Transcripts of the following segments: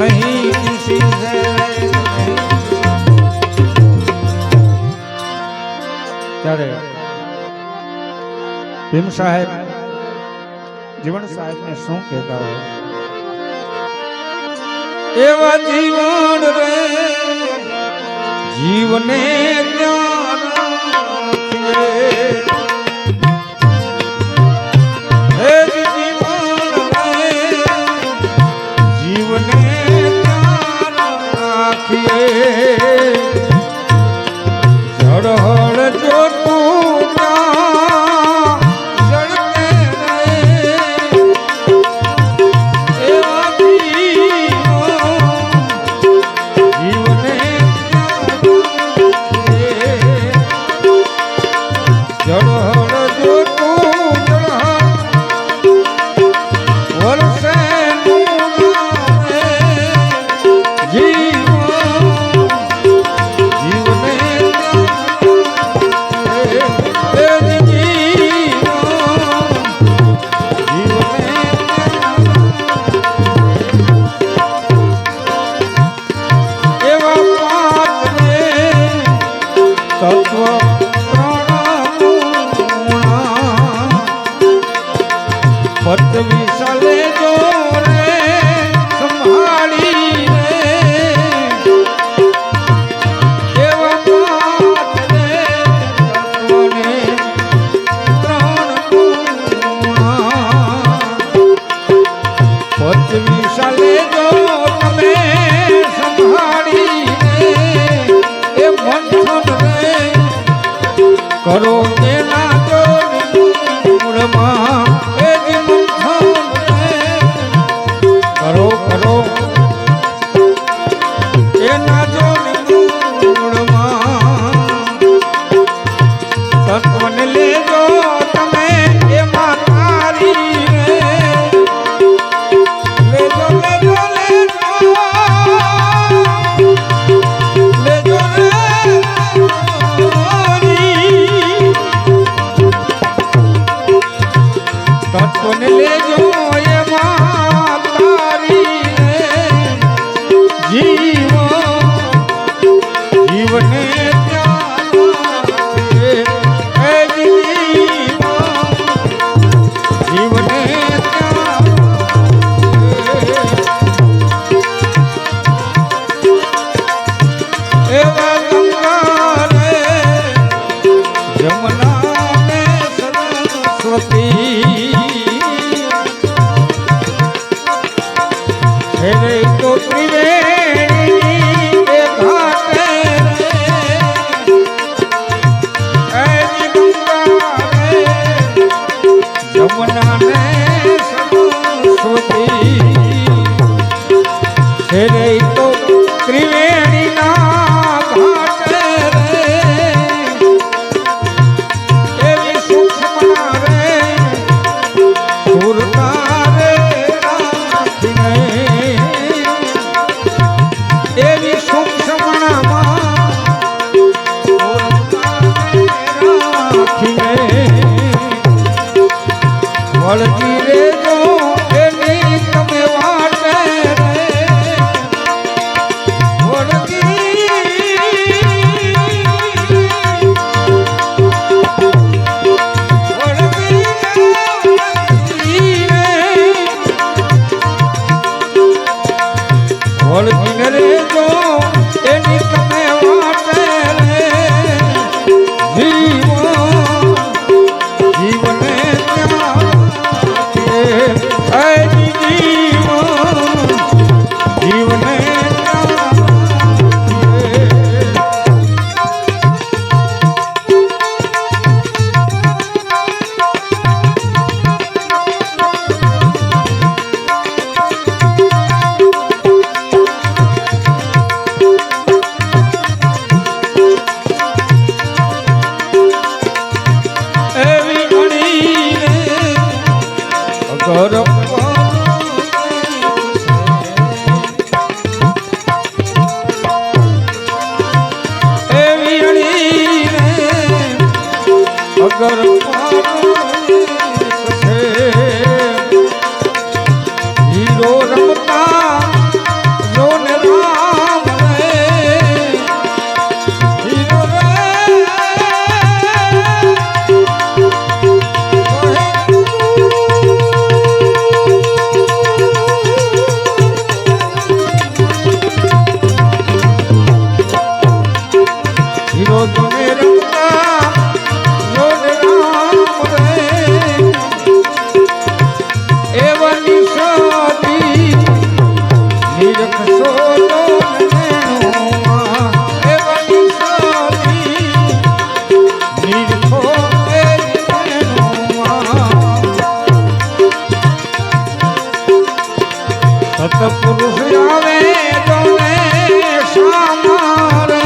नहीं किसी से ત્યારે ભીમ સાહેબ જીવન સાહેબ ને શું કહેતા હોય એવા જીવન રે જીવને જ્ઞાન કરો એના જો મૂળમાં એ જ કરો કરો એના જો મૂળમાં તત્વને લેજો તમે એમાં તારી લેજો લેજો લેજો તત્વને લેજો એમાં તારી જીવને વળતી રેજો એની તમે વાટે વળતી રેજો એની તમે વાટે જીવને આવે જોને સામારે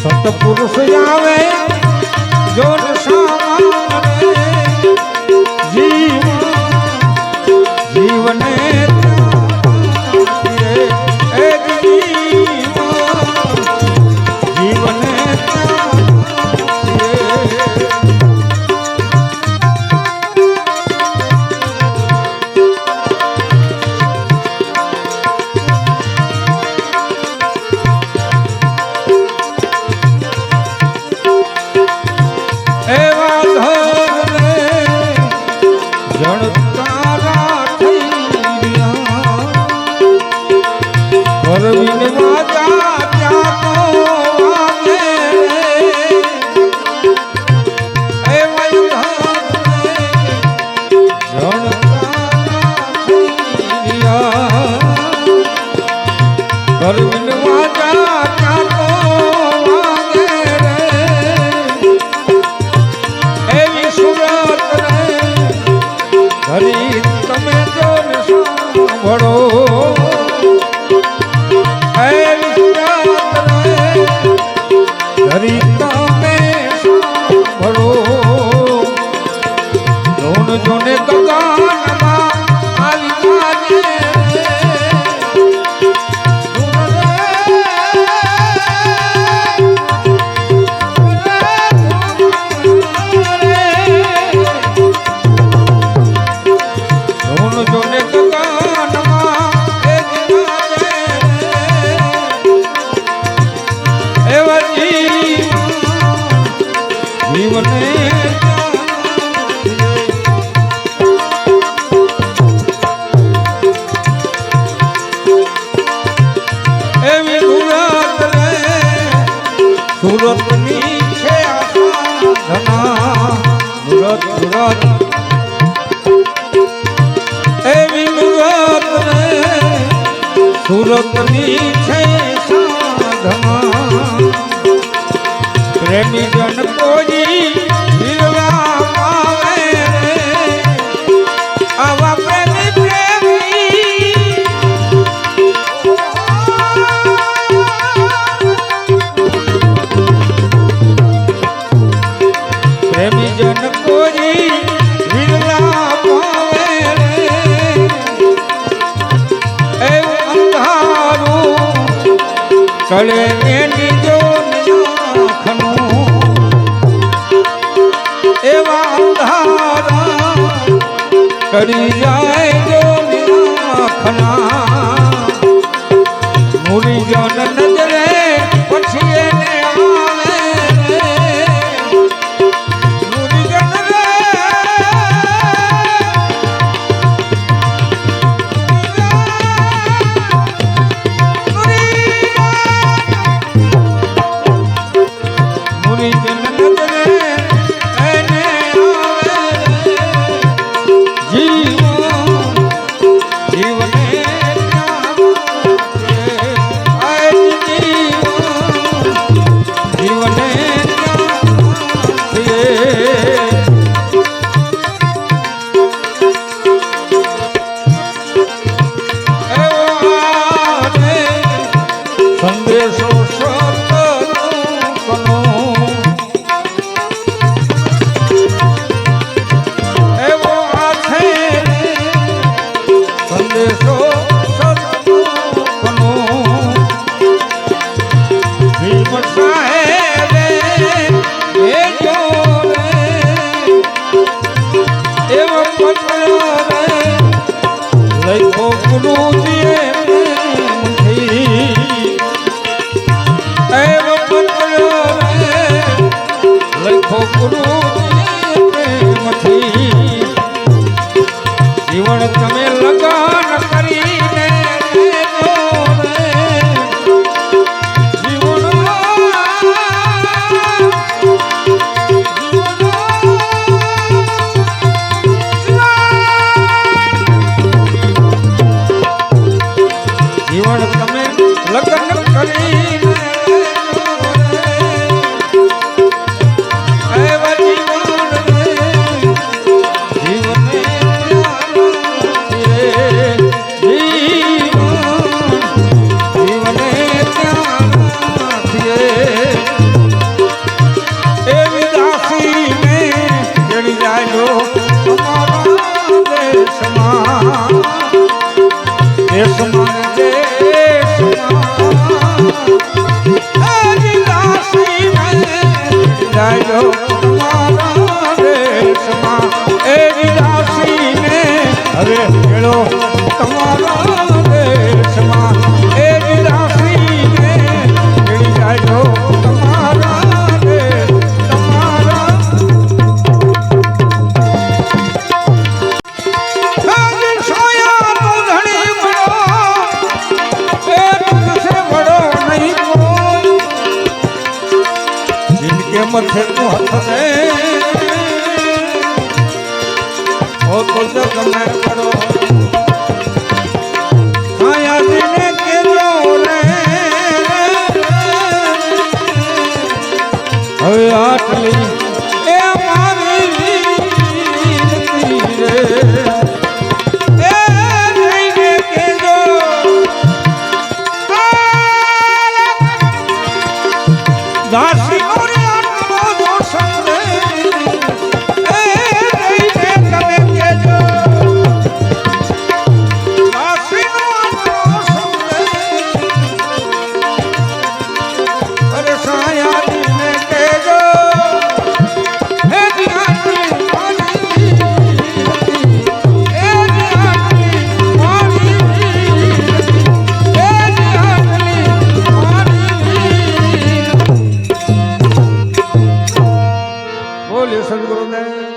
સતપુરુષ આવે જોન સામારે જીવને સુરતની છે આસાધના સુરત સુરત એવી મુરત રે સુરતની છે સાધના પ્રેમી જન કોઈ વિરવા પાવે આવા પ્રેમી પ્રેમી જન કોઈ વિરલા પાવે એવું અંધારું ચલે એની જો આંખનું એવા અંધારા કરી જાય જો આંખના મુરી જન નજરે પછી એને જીવન તમે લગન કરીને જીવન તમે લગન કરીને જીવન દેશમાં જાજો તમારા દેશમાં એ વિલાસીને હવે ખેડો તમારા દેશમાં એ વિલાસીને ખેડી જાજો તમારા દેશ તમારા સોયા તું ધણી મળો એ તુझसे बड़ो नहीं कोई जिनके मथे को हाथ दे ओ तो जग में करो आया दिने के रो रे હવે આટલી એ મારી વીરતી રે એ જઈને કેજો દાસી સદગુરુદેવ